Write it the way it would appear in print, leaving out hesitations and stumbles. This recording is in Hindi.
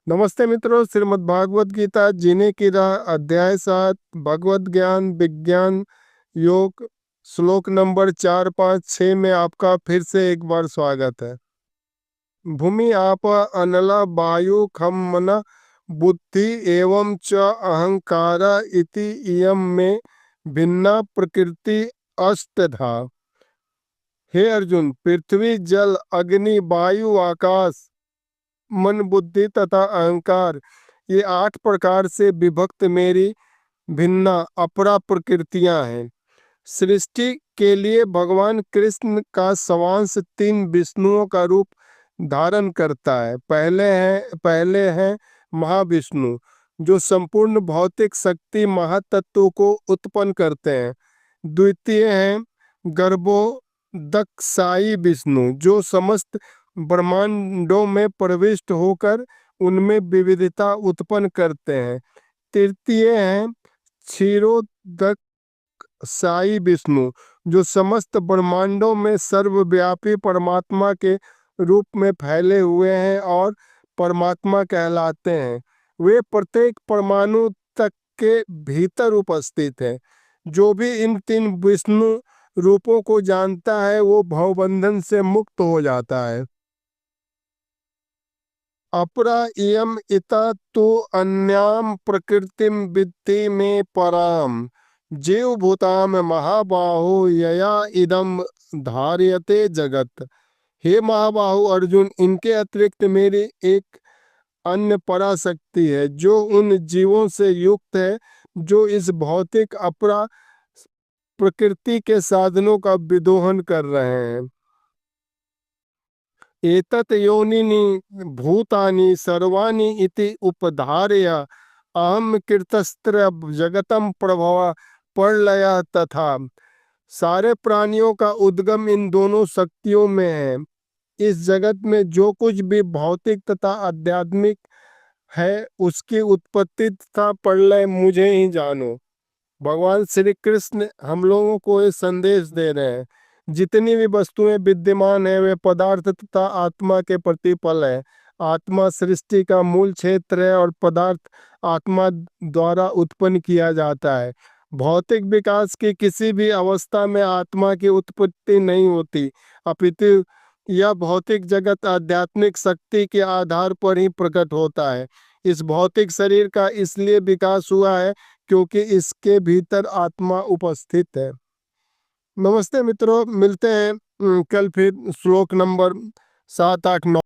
नमस्ते मित्रों, श्रीमद् भागवत गीता जीने की राह अध्याय 7 भगवत ज्ञान विज्ञान योग श्लोक नंबर 4, 5, 6 में आपका फिर से एक बार स्वागत है। भूमि आप अनला वायु खम मन बुद्धि एवं च अहंकारा इति इयम में भिन्ना प्रकृति अष्टधा। हे अर्जुन, पृथ्वी जल अग्नि वायु आकाश मन बुद्धि तथा अहंकार, ये 8 प्रकार से विभक्त मेरी भिन्ना अपरा प्रकृतियां हैं। सृष्टि के लिए भगवान कृष्ण का स्वांश 3 विष्णुओं का रूप धारण करता है। पहले हैं महाविष्णु, जो संपूर्ण भौतिक शक्ति महातत्व को उत्पन्न करते हैं। द्वितीय हैं गर्भोदकशायी विष्णु, जो समस्त ब्रह्मांडों में प्रविष्ट होकर उनमें विविधता उत्पन्न करते हैं। तृतीय हैं क्षीरोदकशायी विष्णु, जो समस्त ब्रह्मांडों में सर्वव्यापी परमात्मा के रूप में फैले हुए हैं और परमात्मा कहलाते हैं। वे प्रत्येक परमाणु तक के भीतर उपस्थित है। जो भी इन 3 विष्णु रूपों को जानता है वो भवबंधन से मुक्त हो जाता है। अपरा इयम इता तो अन्याम प्रकृतिम विद्धि में पराम जीव भूताम महाबाहो यया इदम धार्यते जगत। हे महाबाहु अर्जुन, इनके अतिरिक्त मेरी एक अन्य पराशक्ति है जो उन जीवों से युक्त है जो इस भौतिक अपरा प्रकृति के साधनों का विदोहन कर रहे हैं। एतत् योनिनि भूतानि सर्वाणि इति उपधार्य अहम कृतस्त्र जगतम प्रभव प्रलय तथा। सारे प्राणियों का उद्गम इन दोनों शक्तियों में है। इस जगत में जो कुछ भी भौतिक तथा आध्यात्मिक है उसकी उत्पत्ति तथा प्रलय मुझे ही जानो। भगवान श्री कृष्ण हम लोगों को ये संदेश दे रहे हैं, जितनी भी वस्तुएं विद्यमान है वे पदार्थ तथा आत्मा के प्रतिफल है। आत्मा सृष्टि का मूल क्षेत्र है और पदार्थ आत्मा द्वारा उत्पन्न किया जाता है। भौतिक विकास की किसी भी अवस्था में आत्मा की उत्पत्ति नहीं होती, अपितु यह भौतिक जगत आध्यात्मिक शक्ति के आधार पर ही प्रकट होता है। इस भौतिक शरीर का इसलिए विकास हुआ है क्योंकि इसके भीतर आत्मा उपस्थित है। नमस्ते मित्रों, मिलते हैं कल फिर श्लोक नंबर 7, 8, 9।